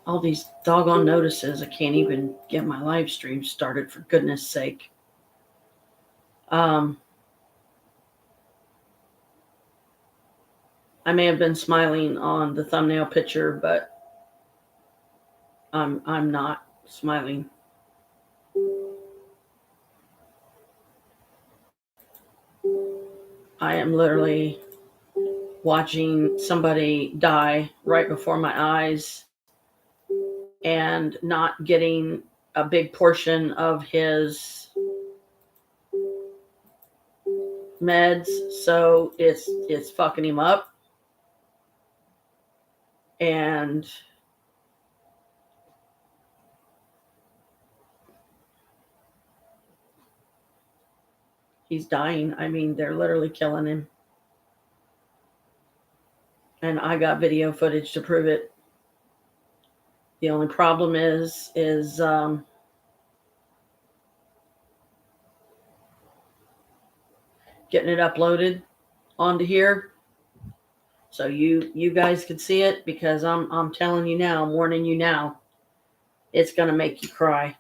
All these doggone notices. I can't even get my live stream started, for goodness sake. I may have been smiling on the thumbnail picture, but I'm not smiling. I am literally watching somebody die right before my eyes and not getting a big portion of his meds, so it's fucking him up. And he's dying. I mean, they're literally killing him. And I got video footage to prove it. The only problem is getting it uploaded onto here so you guys can see it, because I'm telling you now, I'm warning you now, it's gonna make you cry.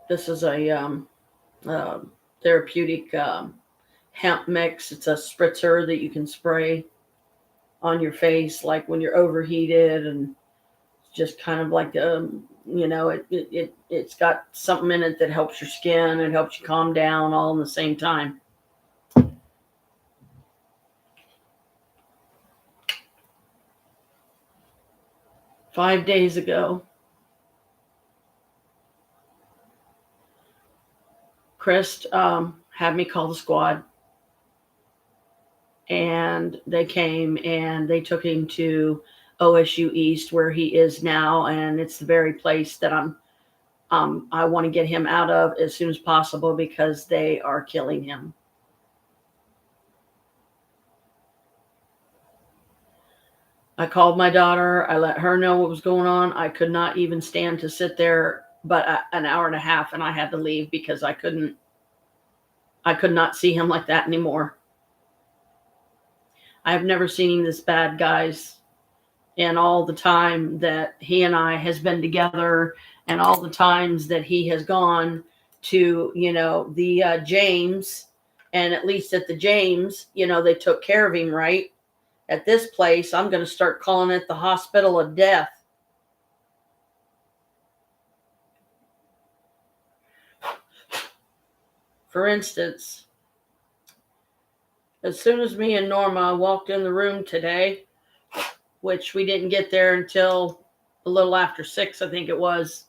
This is a therapeutic hemp mix. It's a spritzer that you can spray on your face, like when you're overheated, and just kind of like it's got something in it that helps your skin, it helps you calm down, all in the same time. Five days ago, Chris had me call the squad, and they came and they took him to OSU East, where he is now, and it's the very place that I want to get him out of as soon as possible, because they are killing him. I called my daughter. I let her know what was going on. I could not even stand to sit there but an hour and a half, and I had to leave because I could not see him like that anymore. I've never seen him this bad, guys. And all the time that he and I has been together, and all the times that he has gone to, the James, and at least at the James, they took care of him right. At this place, I'm going to start calling it the hospital of death. For instance, as soon as me and Norma walked in the room today, which we didn't get there until a little after 6, I think it was,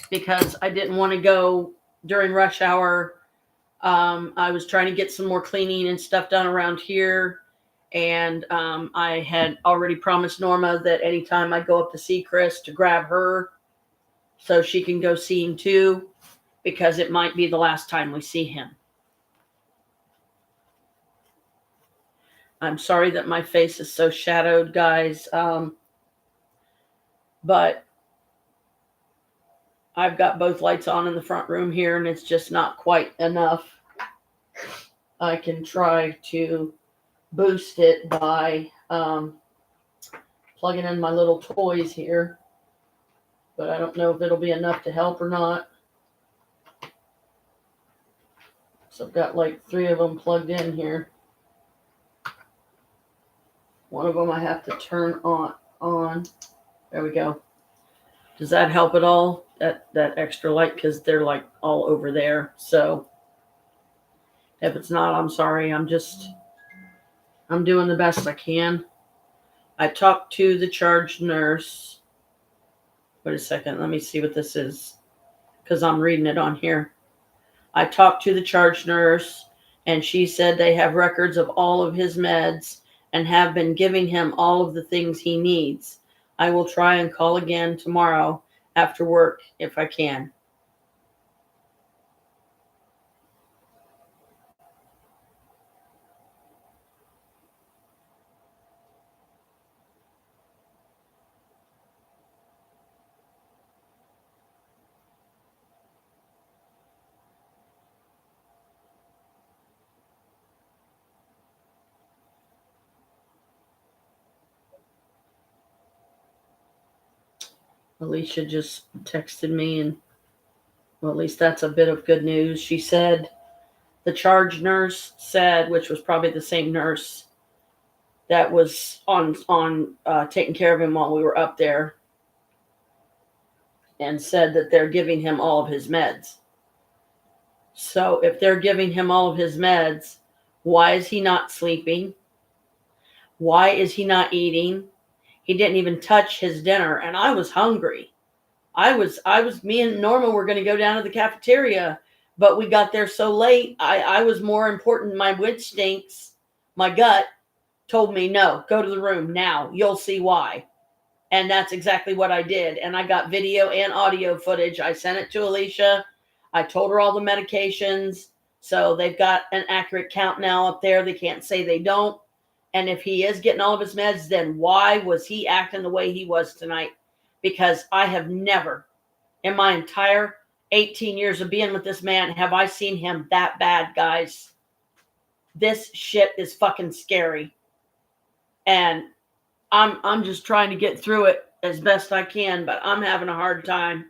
because I didn't want to go during rush hour. I was trying to get some more cleaning and stuff done around here. And I had already promised Norma that anytime I go up to see Chris, to grab her so she can go see him too, because it might be the last time we see him. I'm sorry that my face is so shadowed, guys. But I've got both lights on in the front room here, and it's just not quite enough. I can try to boost it by plugging in my little toys here, but I don't know if it'll be enough to help or not. So I've got like 3 of them plugged in here. One of them I have to turn on. There we go. Does that help at all? That extra light, because they're like all over there. So if it's not, I'm sorry. I'm doing the best I can. I talked to the charge nurse. Wait a second. Let me see what this is, because I'm reading it on here. I talked to the charge nurse, and she said they have records of all of his meds and have been giving him all of the things he needs. I will try and call again tomorrow after work if I can. Alicia just texted me, and well, at least that's a bit of good news. She said the charge nurse said, which was probably the same nurse that was on taking care of him while we were up there, and said that they're giving him all of his meds. So if they're giving him all of his meds, why is he not sleeping? Why is he not eating? He didn't even touch his dinner, and I was hungry. Me and Norma were going to go down to the cafeteria, but we got there so late. I was more important. My instincts, my gut told me, no, go to the room now. You'll see why. And that's exactly what I did. And I got video and audio footage. I sent it to Alicia. I told her all the medications. So they've got an accurate count now up there. They can't say they don't. And if he is getting all of his meds, then why was he acting the way he was tonight? Because I have never, in my entire 18 years of being with this man, have I seen him that bad, guys. This shit is fucking scary. And I'm just trying to get through it as best I can, but I'm having a hard time.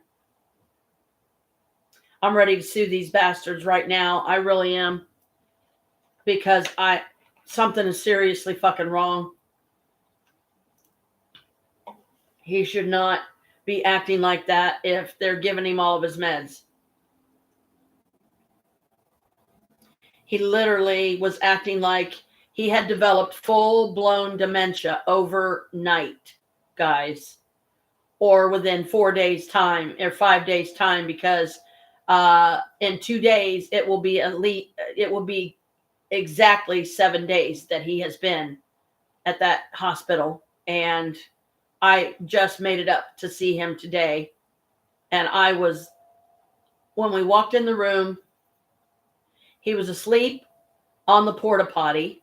I'm ready to sue these bastards right now. I really am. Because something is seriously fucking wrong. He should not be acting like that if they're giving him all of his meds. He literally was acting like he had developed full-blown dementia overnight, guys. Or within 4 days' time or 5 days' time, because in 2 days it will be exactly 7 days that he has been at that hospital. And I just made it up to see him today. And when we walked in the room, he was asleep on the porta potty.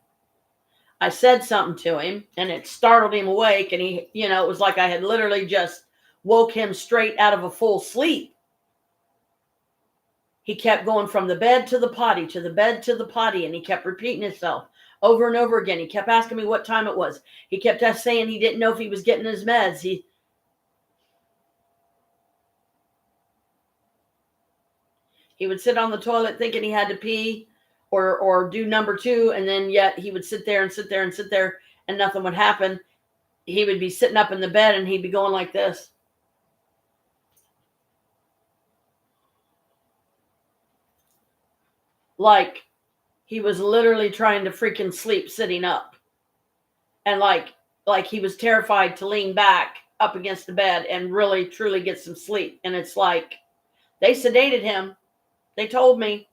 I said something to him and it startled him awake. And he, it was like I had literally just woke him straight out of a full sleep. He kept going from the bed to the potty, to the bed to the potty. And he kept repeating himself over and over again. He kept asking me what time it was. He kept saying he didn't know if he was getting his meds. He would sit on the toilet thinking he had to pee or do number 2. And then yet he would sit there and nothing would happen. He would be sitting up in the bed and he'd be going like this. Like he was literally trying to freaking sleep sitting up. And like he was terrified to lean back up against the bed and really truly get some sleep. And it's like they sedated him. They told me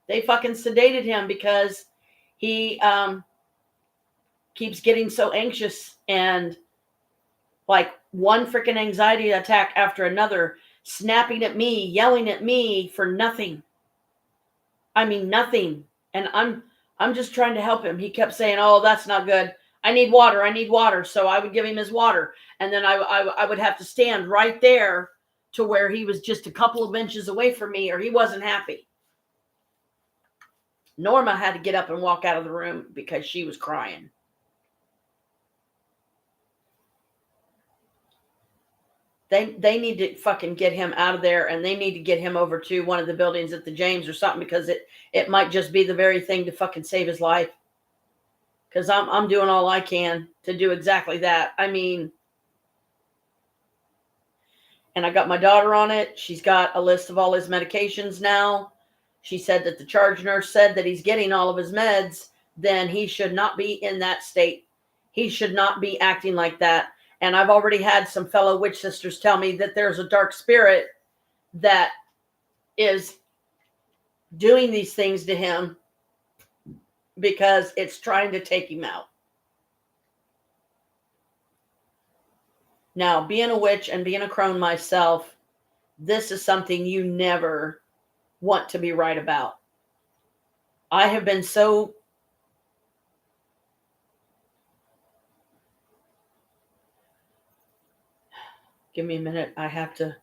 they fucking sedated him because he keeps getting so anxious, and like one freaking anxiety attack after another, snapping at me, yelling at me for nothing. I mean, nothing. And I'm just trying to help him. He kept saying, oh, that's not good. I need water. So I would give him his water. And then I would have to stand right there to where he was just a couple of inches away from me, or he wasn't happy. Norma had to get up and walk out of the room because she was crying. They need to fucking get him out of there, and they need to get him over to one of the buildings at the James or something, because it might just be the very thing to fucking save his life. Because I'm doing all I can to do exactly that. I mean, and I got my daughter on it. She's got a list of all his medications now. She said that the charge nurse said that he's getting all of his meds. Then he should not be in that state. He should not be acting like that. And I've already had some fellow witch sisters tell me that there's a dark spirit that is doing these things to him because it's trying to take him out. Now, being a witch and being a crone myself, this is something you never want to be right about. I have been so... Give me a minute. I have to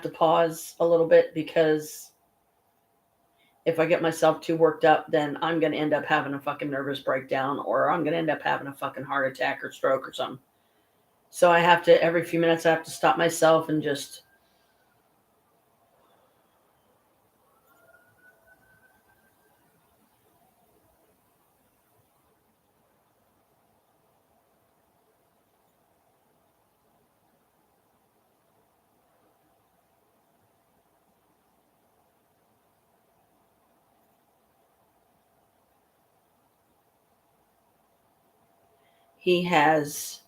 pause a little bit, because if I get myself too worked up, then I'm going to end up having a fucking nervous breakdown, or I'm going to end up having a fucking heart attack or stroke or something. So I have to, every few minutes, I have to stop myself and just, he has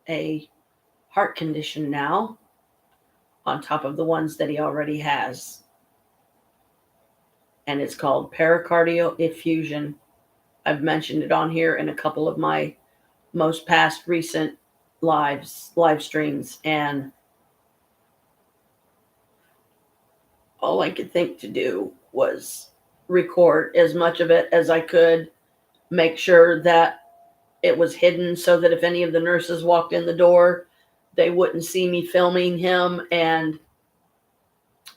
a heart condition now on top of the ones that he already has. And it's called pericardial effusion. I've mentioned it on here in a couple of my most past recent live streams, and all I could think to do was record as much of it as I could, make sure that it was hidden so that if any of the nurses walked in the door, they wouldn't see me filming him and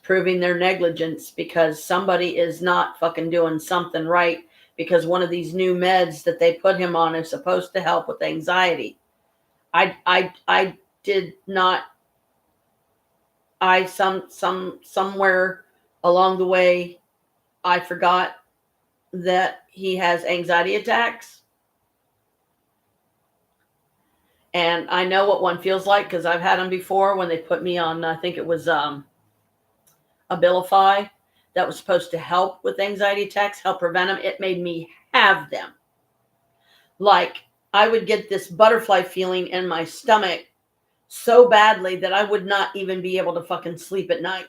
proving their negligence, because somebody is not fucking doing something right, because one of these new meds that they put him on is supposed to help with anxiety. I did not, somewhere along the way I forgot that he has anxiety attacks. And I know what one feels like because I've had them before when they put me on, I think it was Abilify, that was supposed to help with anxiety attacks, help prevent them. It made me have them. Like, I would get this butterfly feeling in my stomach so badly that I would not even be able to fucking sleep at night.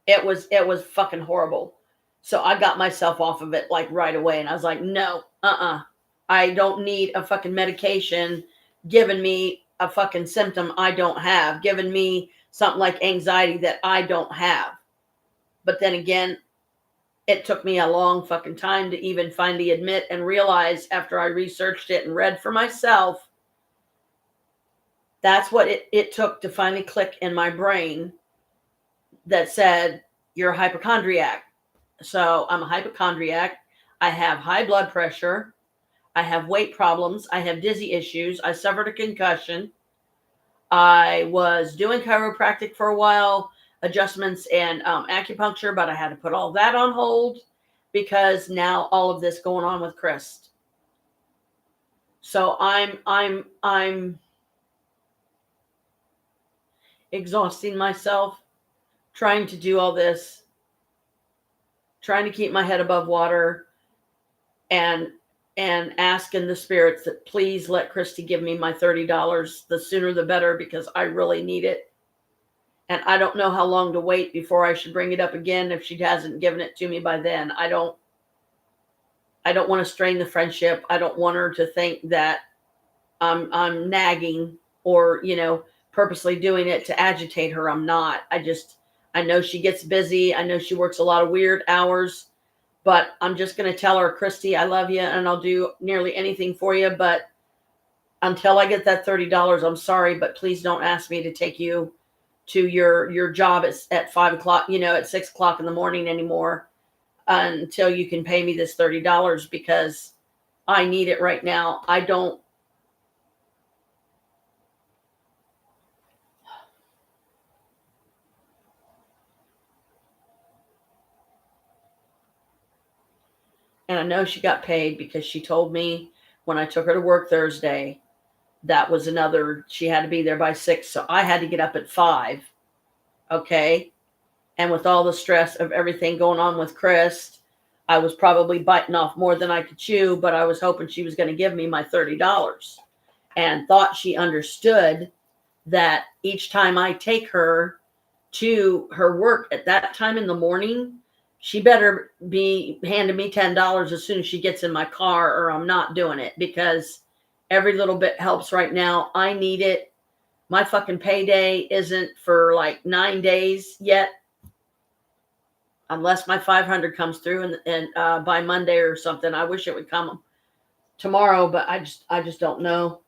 It was fucking horrible. So I got myself off of it like right away, and I was like, no, I don't need a fucking medication giving me a fucking symptom I don't have, giving me something like anxiety that I don't have. But then again, it took me a long fucking time to even finally admit and realize, after I researched it and read for myself, that's what it took to finally click in my brain that said, you're a hypochondriac. So I'm a hypochondriac. I have high blood pressure. I have weight problems. I have dizzy issues. I suffered a concussion. I was doing chiropractic for a while, adjustments and acupuncture, but I had to put all that on hold because now all of this going on with Chris. So I'm exhausting myself trying to do all this, trying to keep my head above water, and asking the spirits that please let Christy give me my $30. The sooner the better, because I really need it. And I don't know how long to wait before I should bring it up again if she hasn't given it to me by then. I don't want to strain the friendship. I don't want her to think that I'm nagging or, purposely doing it to agitate her. I'm not. I know she gets busy. I know she works a lot of weird hours. But I'm just going to tell her, Christy, I love you and I'll do nearly anything for you. But until I get that $30, I'm sorry, but please don't ask me to take you to your job at 5 o'clock, at 6 o'clock in the morning anymore, until you can pay me this $30, because I need it right now. I don't. And I know she got paid because she told me when I took her to work Thursday, that was another, she had to be there by 6. So I had to get up at 5. Okay. And with all the stress of everything going on with Chris, I was probably biting off more than I could chew, but I was hoping she was going to give me my $30, and thought she understood that each time I take her to her work at that time in the morning, she better be handing me $10 as soon as she gets in my car, or I'm not doing it, because every little bit helps right now. I need it. My fucking payday isn't for like 9 days yet, unless my 500 comes through and by Monday or something. I wish it would come tomorrow, but I just don't know.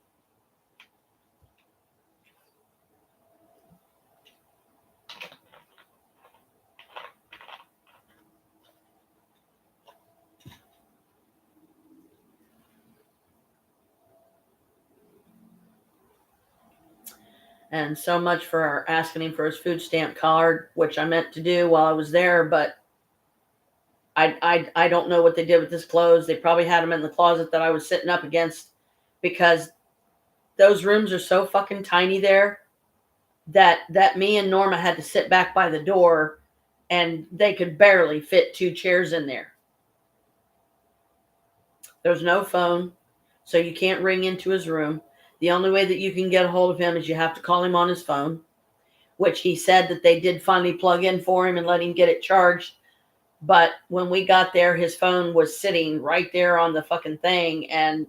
And so much for asking him for his food stamp card, which I meant to do while I was there, but I don't know what they did with his clothes. They probably had him in the closet that I was sitting up against, because those rooms are so fucking tiny there that me and Norma had to sit back by the door, and they could barely fit 2 chairs in there. There's no phone, so you can't ring into his room. The only way that you can get a hold of him is you have to call him on his phone, which he said that they did finally plug in for him and let him get it charged. But when we got there, his phone was sitting right there on the fucking thing, and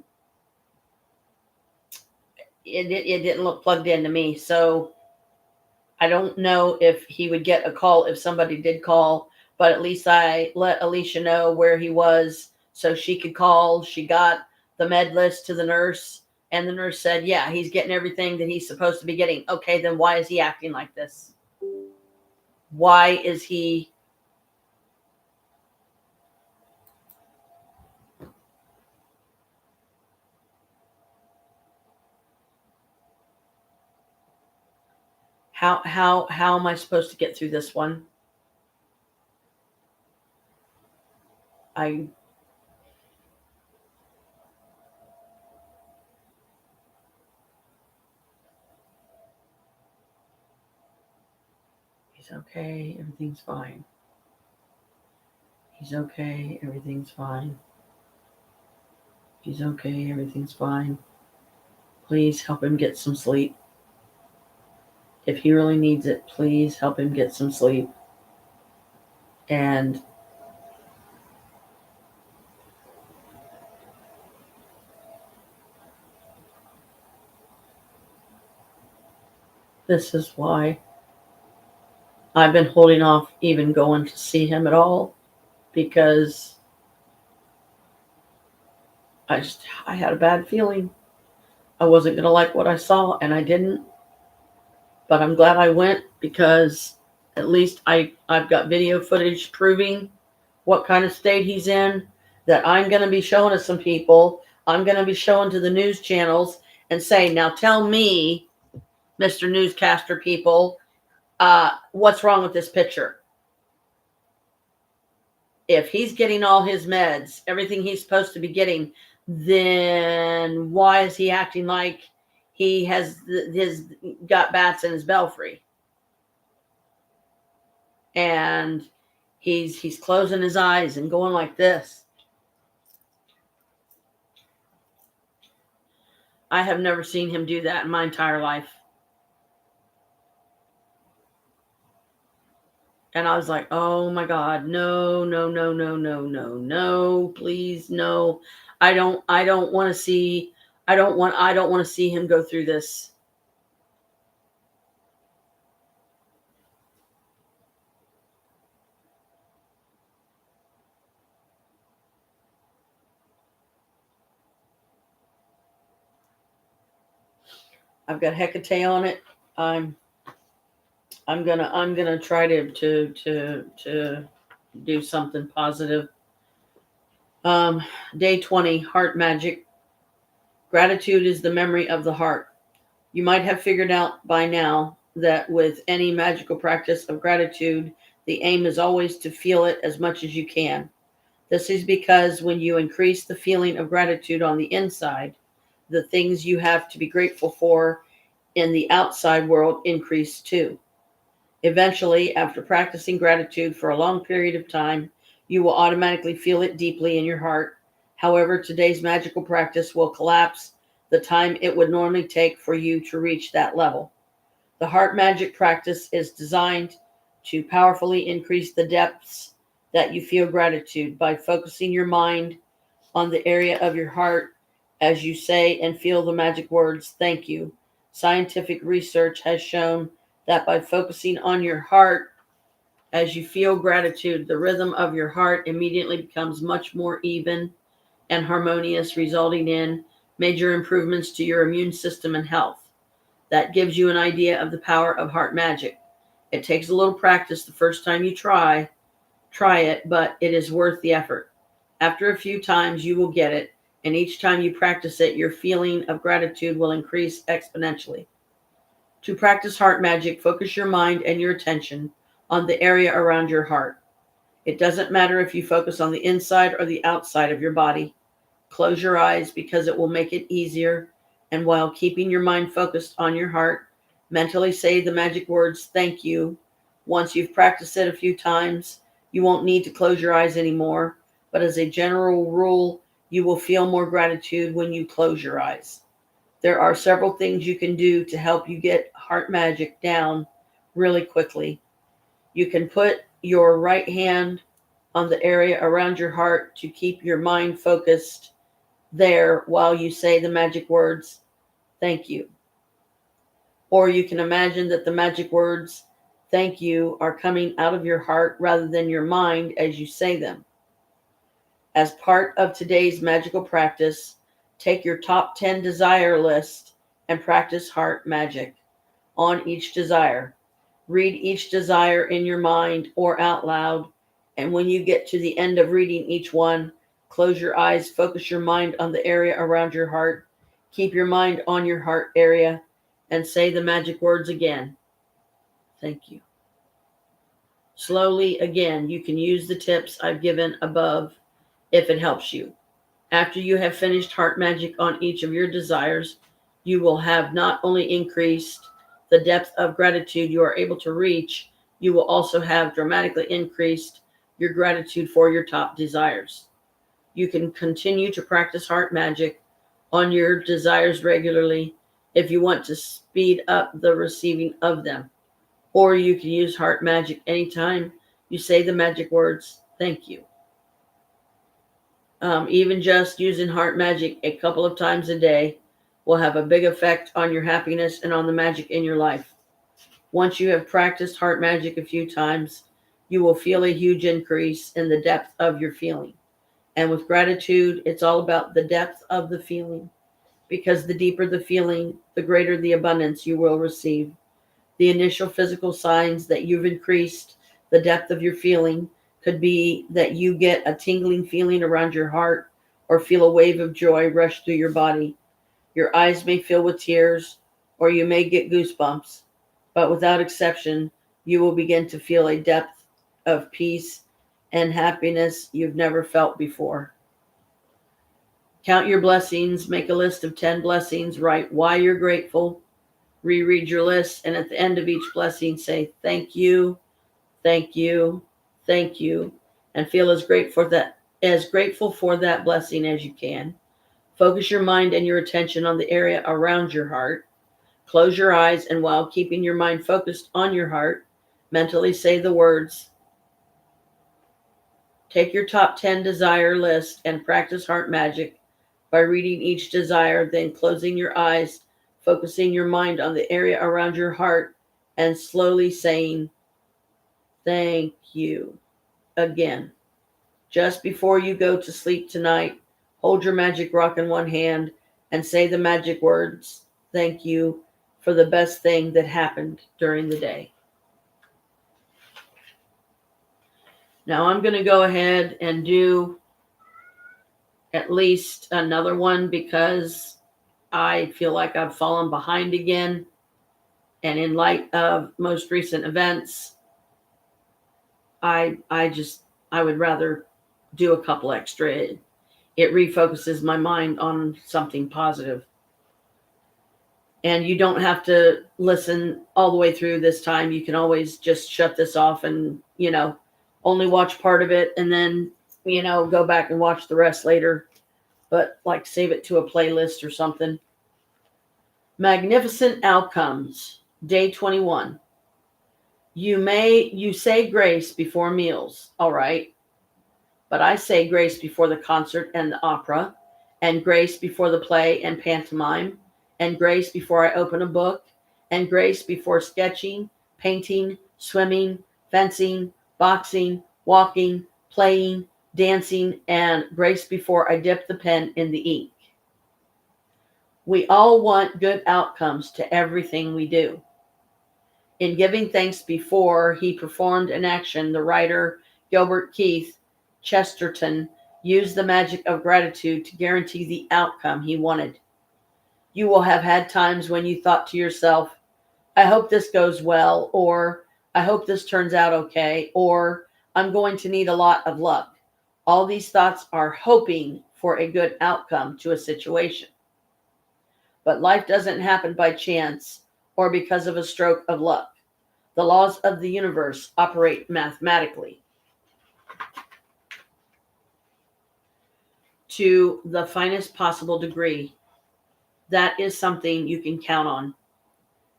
it didn't look plugged in to me. So I don't know if he would get a call if somebody did call, but at least I let Alicia know where he was so she could call. She got the med list to the nurse, and the nurse said, yeah, he's getting everything that he's supposed to be getting. Okay, then why is he acting like this? Why is he... How am I supposed to get through this one? He's okay, everything's fine. He's okay, everything's fine. He's okay, everything's fine. Please help him get some sleep. If he really needs it, please help him get some sleep. And this is why I've been holding off even going to see him at all, because I had a bad feeling. I wasn't going to like what I saw, and I didn't. But I'm glad I went, because at least I've got video footage proving what kind of state he's in, that I'm going to be showing to some people. I'm going to be showing to the news channels and saying, now tell me, Mr. Newscaster people, what's wrong with this picture? If he's getting all his meds, everything he's supposed to be getting, then why is he acting like he has got bats in his belfry? And he's closing his eyes and going like this. I have never seen him do that in my entire life. And I was like, oh my God, no, please, no. I don't want to see him go through this. I've got Hecate on it. I'm gonna try to do something positive. Day 20, heart magic. Gratitude is the memory of the heart. You might have figured out by now that with any magical practice of gratitude, the aim is always to feel it as much as you can. This is because when you increase the feeling of gratitude on the inside, the things you have to be grateful for in the outside world increase too. Eventually, after practicing gratitude for a long period of time, you will automatically feel it deeply in your heart. However, today's magical practice will collapse the time it would normally take for you to reach that level. The heart magic practice is designed to powerfully increase the depths that you feel gratitude by focusing your mind on the area of your heart as you say and feel the magic words, thank you. Scientific research has shown that by focusing on your heart as you feel gratitude, the rhythm of your heart immediately becomes much more even and harmonious, resulting in major improvements to your immune system and health. That gives you an idea of the power of heart magic. It takes a little practice the first time you try it, but it is worth the effort. After a few times, you will get it, and each time you practice it, your feeling of gratitude will increase exponentially. To practice heart magic, focus your mind and your attention on the area around your heart. It doesn't matter if you focus on the inside or the outside of your body. Close your eyes because it will make it easier. And while keeping your mind focused on your heart, mentally say the magic words, thank you. Once you've practiced it a few times, you won't need to close your eyes anymore. But as a general rule, you will feel more gratitude when you close your eyes. There are several things you can do to help you get heart magic down really quickly. You can put your right hand on the area around your heart to keep your mind focused there while you say the magic words, thank you. Or you can imagine that the magic words, thank you, are coming out of your heart rather than your mind as you say them. As part of today's magical practice, take your top 10 desire list and practice heart magic on each desire. Read each desire in your mind or out loud, and when you get to the end of reading each one, close your eyes, focus your mind on the area around your heart, keep your mind on your heart area, and say the magic words again. Thank you. Slowly again, you can use the tips I've given above if it helps you. After you have finished heart magic on each of your desires, you will have not only increased the depth of gratitude you are able to reach, you will also have dramatically increased your gratitude for your top desires. You can continue to practice heart magic on your desires regularly if you want to speed up the receiving of them. Or you can use heart magic anytime you say the magic words, thank you. Even just using heart magic a couple of times a day will have a big effect on your happiness and on the magic in your life. Once you have practiced heart magic a few times, you will feel a huge increase in the depth of your feeling. And with gratitude, it's all about the depth of the feeling, because the deeper the feeling, the greater the abundance you will receive. The initial physical signs that you've increased the depth of your feeling could be that you get a tingling feeling around your heart or feel a wave of joy rush through your body. Your eyes may fill with tears or you may get goosebumps, but without exception, you will begin to feel a depth of peace and happiness you've never felt before. Count your blessings, make a list of 10 blessings, write why you're grateful, reread your list, and at the end of each blessing, say thank you, thank you, thank you, and feel as grateful for that blessing as you can. Focus your mind and your attention on the area around your heart. Close your eyes, and while keeping your mind focused on your heart, mentally say the words. Take your top 10 desire list and practice heart magic by reading each desire, then closing your eyes, focusing your mind on the area around your heart, and slowly saying, thank you again. Just before you go to sleep tonight, hold your magic rock in one hand and say the magic words, thank you, for the best thing that happened during the day. Now I'm going to go ahead and do at least another one because I feel like I've fallen behind again. And in light of most recent events, I would rather do a couple extra. It refocuses my mind on something positive. And you don't have to listen all the way through this time. You can always just shut this off and, only watch part of it and then, go back and watch the rest later. But like save it to a playlist or something. Magnificent outcomes. Day 21. You say grace before meals, all right? But I say grace before the concert and the opera, and grace before the play and pantomime, and grace before I open a book, and grace before sketching, painting, swimming, fencing, boxing, walking, playing, dancing, and grace before I dip the pen in the ink. We all want good outcomes to everything we do. In giving thanks before he performed an action, the writer Gilbert Keith Chesterton used the magic of gratitude to guarantee the outcome he wanted. You will have had times when you thought to yourself, I hope this goes well, or I hope this turns out okay, or I'm going to need a lot of luck. All these thoughts are hoping for a good outcome to a situation. But life doesn't happen by chance or because of a stroke of luck. The laws of the universe operate mathematically to the finest possible degree. That is something you can count on.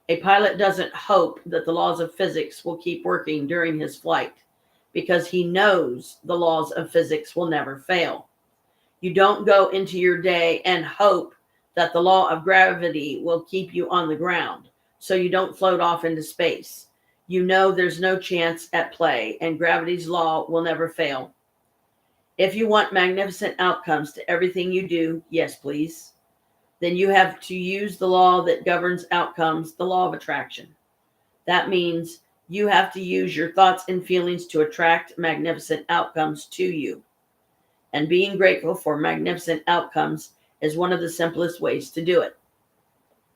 A pilot doesn't hope that the laws of physics will keep working during his flight because he knows the laws of physics will never fail. You don't go into your day and hope that the law of gravity will keep you on the ground so you don't float off into space. You know there's no chance at play and gravity's law will never fail. If you want magnificent outcomes to everything you do, yes, please, then you have to use the law that governs outcomes, the law of attraction. That means you have to use your thoughts and feelings to attract magnificent outcomes to you. And being grateful for magnificent outcomes is one of the simplest ways to do it.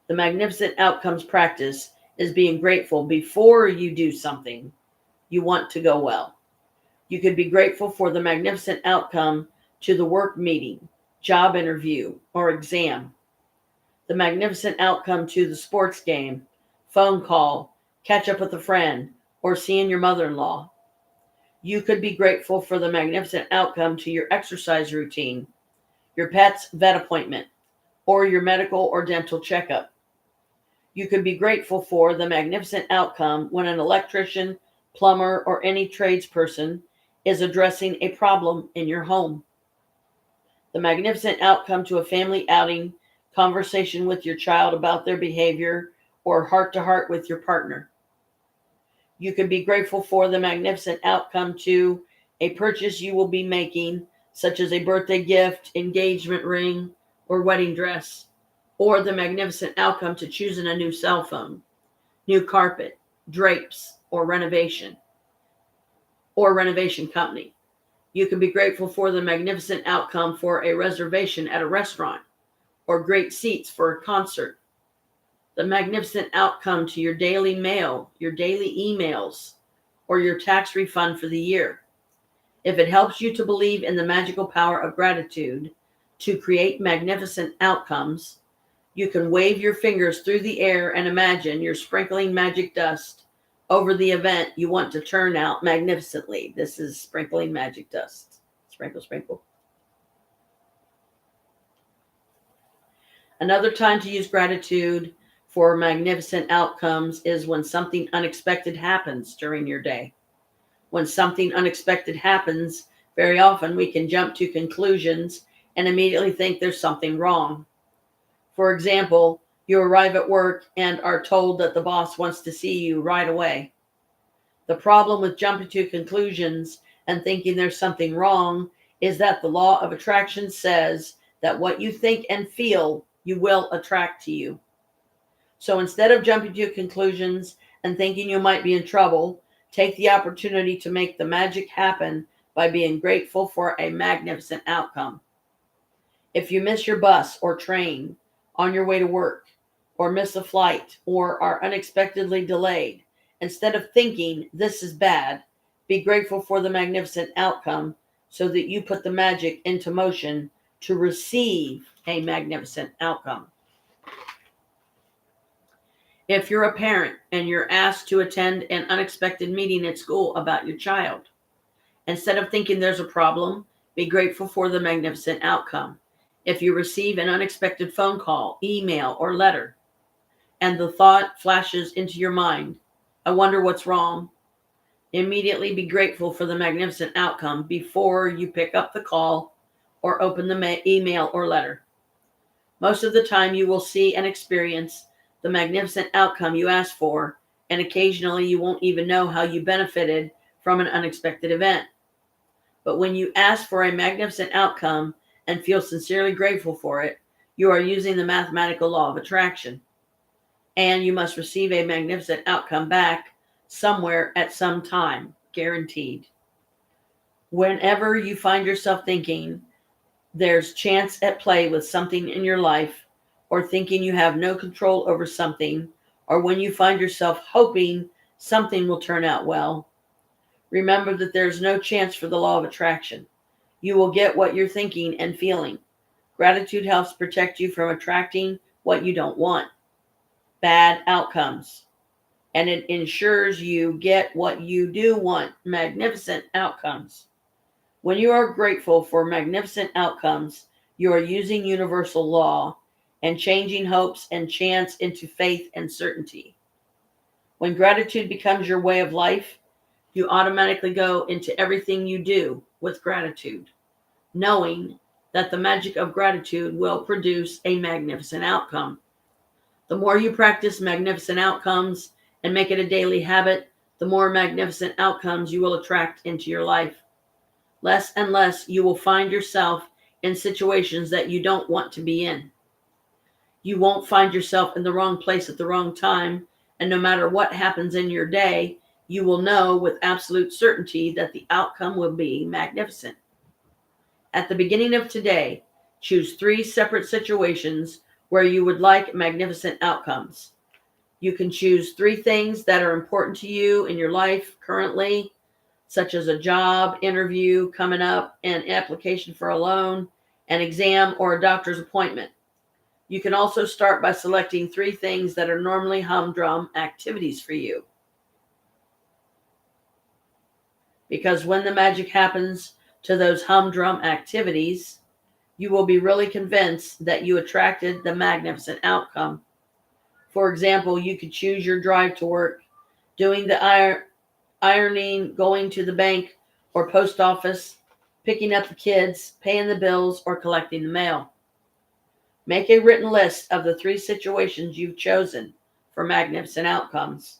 The magnificent outcomes practice is being grateful before you do something you want to go well. You could be grateful for the magnificent outcome to the work meeting, job interview, or exam. The magnificent outcome to the sports game, phone call, catch up with a friend, or seeing your mother-in-law. You could be grateful for the magnificent outcome to your exercise routine, your pet's vet appointment, or your medical or dental checkup. You could be grateful for the magnificent outcome when an electrician, plumber, or any tradesperson is addressing a problem in your home. The magnificent outcome to a family outing, conversation with your child about their behavior, or heart to heart with your partner. You could be grateful for the magnificent outcome to a purchase you will be making, such as a birthday gift, engagement ring, or wedding dress, or the magnificent outcome to choosing a new cell phone, new carpet, drapes, or renovation company. You can be grateful for the magnificent outcome for a reservation at a restaurant or great seats for a concert. The magnificent outcome to your daily mail, your daily emails, or your tax refund for the year. If it helps you to believe in the magical power of gratitude to create magnificent outcomes, you can wave your fingers through the air and imagine you're sprinkling magic dust over the event you want to turn out magnificently. This is sprinkling magic dust. Sprinkle, sprinkle. Another time to use gratitude for magnificent outcomes is when something unexpected happens during your day. When something unexpected happens, very often we can jump to conclusions and immediately think there's something wrong. For example, you arrive at work and are told that the boss wants to see you right away. The problem with jumping to conclusions and thinking there's something wrong is that the law of attraction says that what you think and feel, you will attract to you. So instead of jumping to conclusions and thinking you might be in trouble, take the opportunity to make the magic happen by being grateful for a magnificent outcome. If you miss your bus or train on your way to work, or miss a flight, or are unexpectedly delayed, instead of thinking this is bad, be grateful for the magnificent outcome so that you put the magic into motion to receive a magnificent outcome. If you're a parent and you're asked to attend an unexpected meeting at school about your child, instead of thinking there's a problem, be grateful for the magnificent outcome. If you receive an unexpected phone call, email, or letter, and the thought flashes into your mind, I wonder what's wrong, immediately be grateful for the magnificent outcome before you pick up the call or open the email or letter. Most of the time you will see and experience the magnificent outcome you asked for, and occasionally you won't even know how you benefited from an unexpected event. But when you ask for a magnificent outcome and feel sincerely grateful for it, you are using the mathematical law of attraction. And you must receive a magnificent outcome back somewhere at some time, guaranteed. Whenever you find yourself thinking there's chance at play with something in your life, or thinking you have no control over something, or when you find yourself hoping something will turn out well, remember that there's no chance for the law of attraction. You will get what you're thinking and feeling. Gratitude helps protect you from attracting what you don't want, bad outcomes, and it ensures you get what you do want, magnificent outcomes. When you are grateful for magnificent outcomes, you are using universal law and changing hopes and chance into faith and certainty. When gratitude becomes your way of life, you automatically go into everything you do with gratitude, knowing that the magic of gratitude will produce a magnificent outcome. The more you practice magnificent outcomes and make it a daily habit, the more magnificent outcomes you will attract into your life. Less and less you will find yourself in situations that you don't want to be in. You won't find yourself in the wrong place at the wrong time, and no matter what happens in your day, you will know with absolute certainty that the outcome will be magnificent. At the beginning of today, choose 3 separate situations where you would like magnificent outcomes. You can choose 3 things that are important to you in your life currently, such as a job interview coming up, an application for a loan, an exam, or a doctor's appointment. You can also start by selecting 3 things that are normally humdrum activities for you. Because when the magic happens to those humdrum activities, you will be really convinced that you attracted the magnificent outcome. For example, you could choose your drive to work, doing the ironing, going to the bank or post office, picking up the kids, paying the bills, or collecting the mail. Make a written list of the 3 situations you've chosen for magnificent outcomes.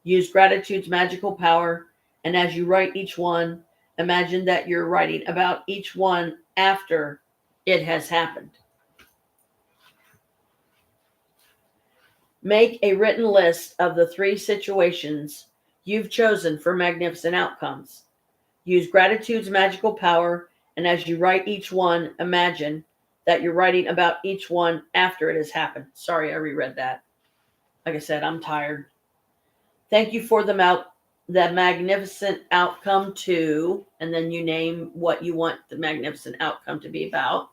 Use gratitude's magical power, and as you write each one, imagine that you're writing about each one after it has happened. Make a written list of the 3 situations you've chosen for magnificent outcomes. Use gratitude's magical power, and as you write each one, imagine that you're writing about each one after it has happened. Sorry, I reread that. Like I said, I'm tired. Thank you for the magnificent outcome to, and then you name what you want the magnificent outcome to be about.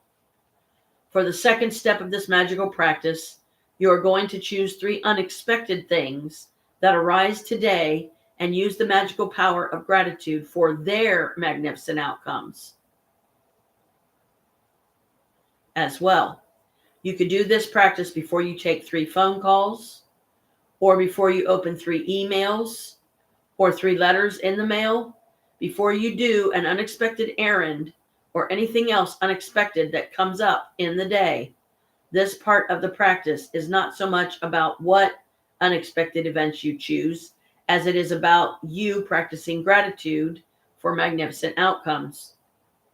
For the second step of this magical practice, you are going to choose 3 unexpected things that arise today and use the magical power of gratitude for their magnificent outcomes as well. You could do this practice before you take 3 phone calls, or before you open 3 emails, or 3 letters in the mail, before you do an unexpected errand, or anything else unexpected that comes up in the day. This part of the practice is not so much about what unexpected events you choose, as it is about you practicing gratitude for magnificent outcomes.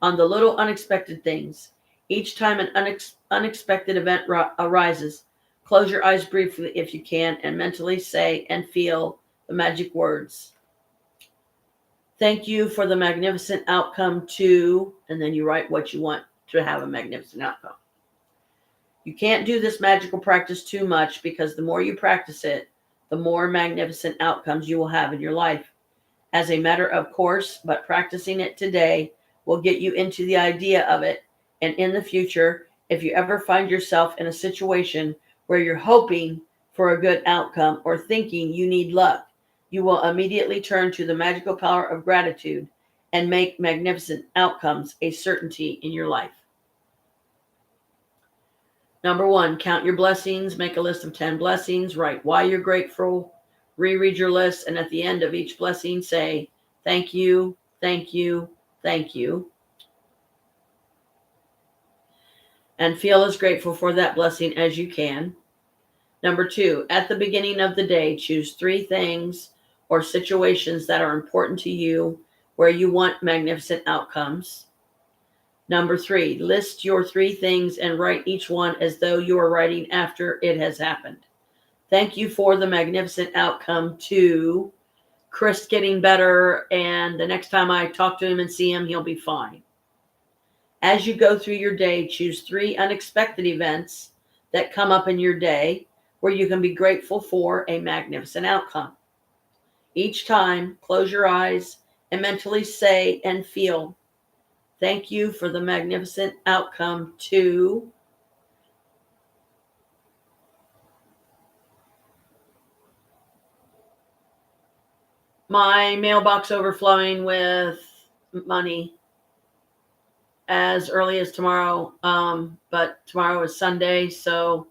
On the little unexpected things, each time an unexpected event arises, close your eyes briefly if you can and mentally say and feel the magic words. Thank you for the magnificent outcome to, and then you write what you want to have a magnificent outcome. You can't do this magical practice too much, because the more you practice it, the more magnificent outcomes you will have in your life. As a matter of course, but practicing it today will get you into the idea of it. And in the future, if you ever find yourself in a situation where you're hoping for a good outcome or thinking you need luck, you will immediately turn to the magical power of gratitude and make magnificent outcomes a certainty in your life. Number 1, count your blessings. Make a list of 10 blessings. Write why you're grateful. Reread your list, and at the end of each blessing, say, thank you, thank you, thank you. And feel as grateful for that blessing as you can. Number 2, at the beginning of the day, choose 3 things or situations that are important to you where you want magnificent outcomes. Number 3, list your 3 things and write each one as though you are writing after it has happened. Thank you for the magnificent outcome to Chris getting better, and the next time I talk to him and see him, he'll be fine. As you go through your day, choose 3 unexpected events that come up in your day where you can be grateful for a magnificent outcome. Each time, close your eyes and mentally say and feel, thank you for the magnificent outcome to my mailbox overflowing with money as early as tomorrow. But tomorrow is Sunday, so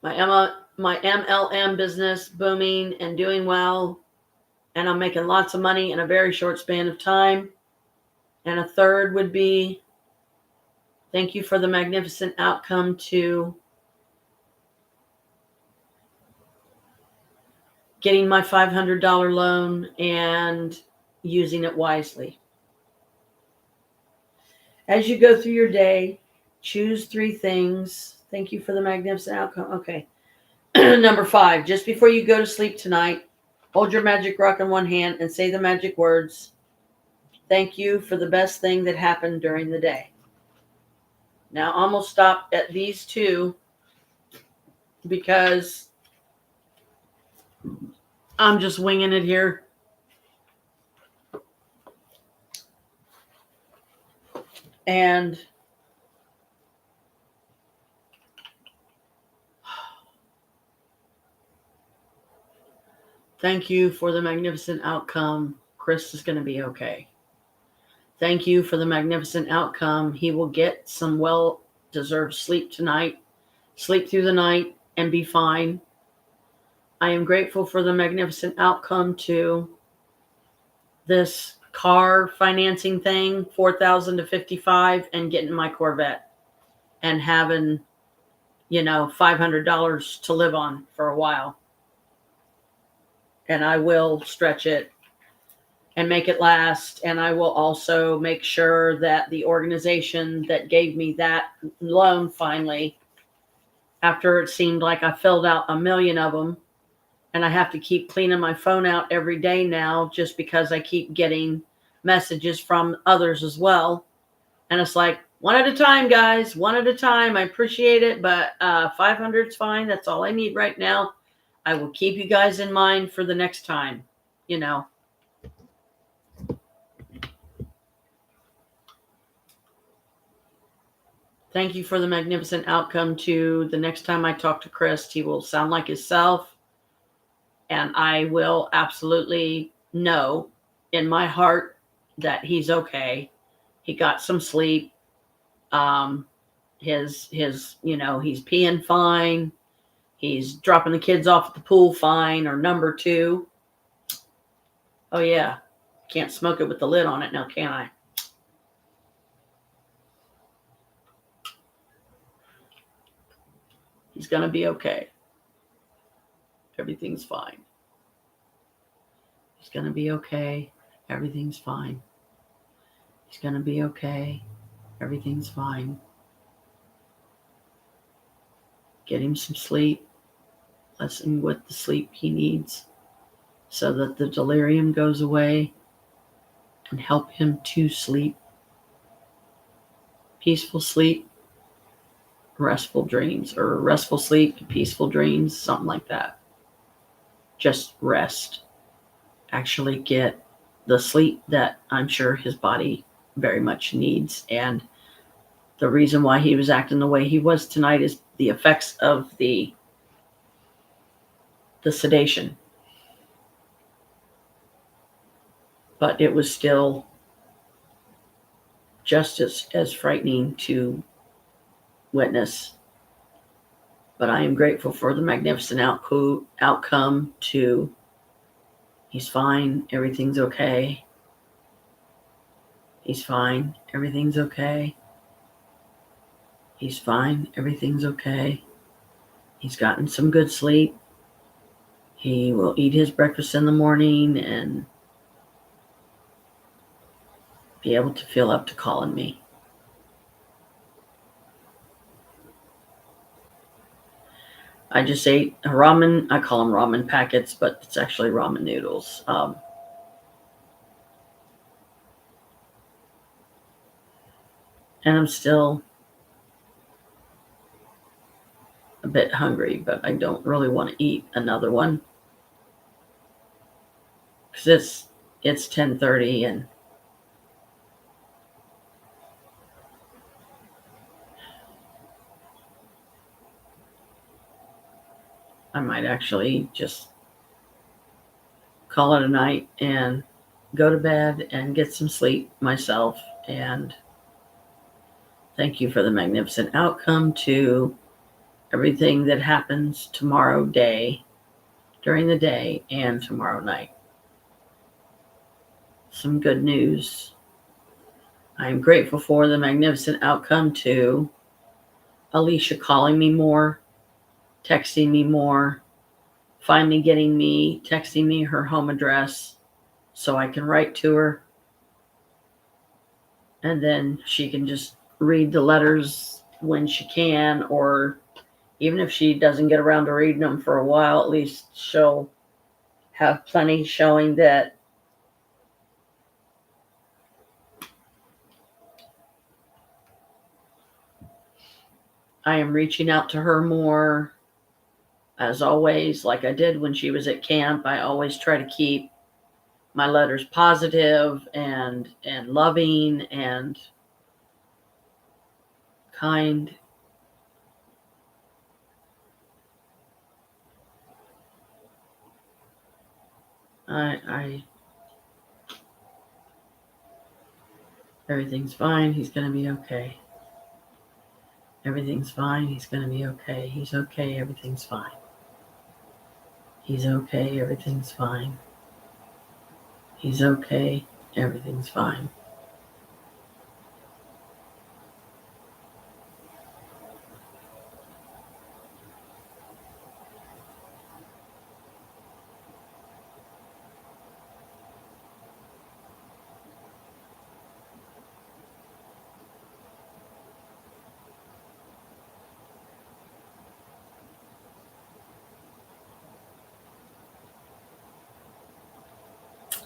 my MLM business booming and doing well, and I'm making lots of money in a very short span of time. And a third would be, thank you for the magnificent outcome to getting my $500 loan and using it wisely. As you go through your day, choose 3 things. Thank you for the magnificent outcome. Okay. Number 5, just before you go to sleep tonight, hold your magic rock in one hand and say the magic words, thank you for the best thing that happened during the day. Now, I'm almost stop at these 2 because I'm just winging it here. And thank you for the magnificent outcome. Chris is going to be okay. Thank you for the magnificent outcome. He will get some well-deserved sleep tonight, sleep through the night, and be fine. I am grateful for the magnificent outcome to this car financing thing, $4,000 to $55,000, and getting my Corvette and having, $500 to live on for a while. And I will stretch it and make it last. And I will also make sure that the organization that gave me that loan finally, after it seemed like I filled out a million of them, and I have to keep cleaning my phone out every day now just because I keep getting messages from others as well. And it's like, one at a time, guys, one at a time. I appreciate it, but 500 is fine. That's all I need right now. I will keep you guys in mind for the next time, Thank you for the magnificent outcome to the next time I talk to Chris. He will sound like himself. And I will absolutely know in my heart that he's okay. He got some sleep. He's peeing fine. He's dropping the kids off at the pool fine, or number 2. Oh yeah. Can't smoke it with the lid on it now, can I? He's going to be okay. Everything's fine. He's going to be okay. Everything's fine. He's going to be okay. Everything's fine. Get him some sleep. Bless him with the sleep he needs so that the delirium goes away, and help him to sleep. Peaceful sleep, restful dreams, or restful sleep, peaceful dreams, something like that. Just rest. Actually get the sleep that I'm sure his body very much needs. And the reason why he was acting the way he was tonight is the effects of the sedation. But it was still just as frightening to witness. But I am grateful for the magnificent outcome to he's fine, everything's okay. He's fine, everything's okay. He's fine, everything's okay. He's gotten some good sleep. He will eat his breakfast in the morning and be able to feel up to calling me. I just ate ramen. I call them ramen packets, but it's actually ramen noodles. And I'm still bit hungry, but I don't really want to eat another one because it's 10:30 and I might actually just call it a night and go to bed and get some sleep myself. And thank you for the magnificent outcome to everything that happens tomorrow day, during the day, and tomorrow night. Some good news. I am grateful for the magnificent outcome to Alicia calling me more, texting me more, finally texting me her home address so I can write to her. And then she can just read the letters when she can, or even if she doesn't get around to reading them for a while, at least she'll have plenty showing that I am reaching out to her more. As always, like I did when she was at camp, I always try to keep my letters positive and loving and kind. I everything's fine. He's gonna be okay. Everything's fine. He's gonna be okay. He's okay. Everything's fine. He's okay. Everything's fine. He's okay. Everything's fine.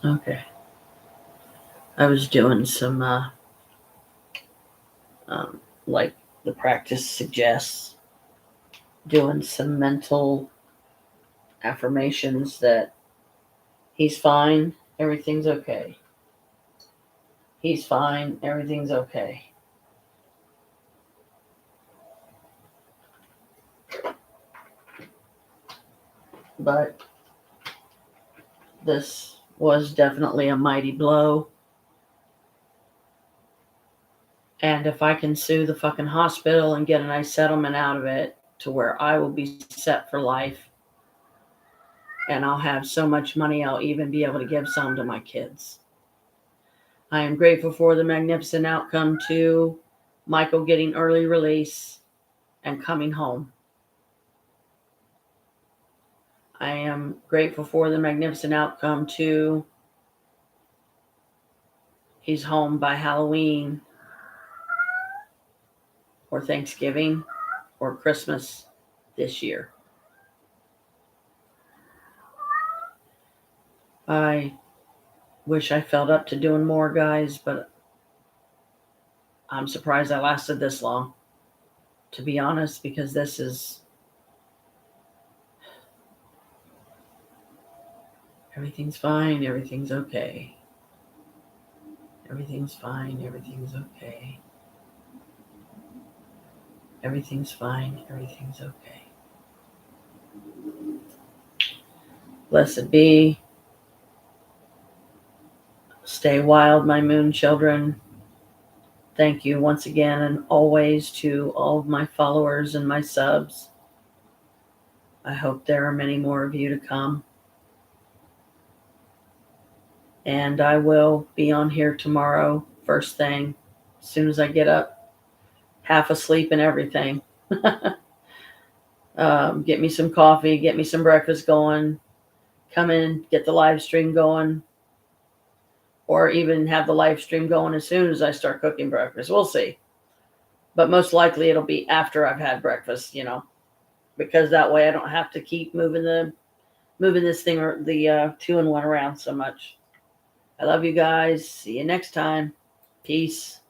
Okay. I was doing some, like the practice suggests, doing some mental affirmations that he's fine, everything's okay. He's fine, everything's okay. But this was definitely a mighty blow. And if I can sue the fucking hospital and get a nice settlement out of it to where I will be set for life and I'll have so much money I'll even be able to give some to my kids. I am grateful for the magnificent outcome to Michael getting early release and coming home. I am grateful for the magnificent outcome to he's home by Halloween or Thanksgiving or Christmas this year. I wish I felt up to doing more, guys, but I'm surprised I lasted this long, to be honest, because this is everything's fine, everything's okay. Everything's fine, everything's okay. Everything's fine, everything's okay. Blessed be. Stay wild, my moon children. Thank you once again and always to all of my followers and my subs. I hope there are many more of you to come. And I will be on here tomorrow, first thing, as soon as I get up, half asleep and everything. Get me some coffee, get me some breakfast going, come in, get the live stream going, or even have the live stream going as soon as I start cooking breakfast. We'll see. But most likely it'll be after I've had breakfast, because that way I don't have to keep moving this thing or the 2-in-1 around so much. I love you guys. See you next time. Peace.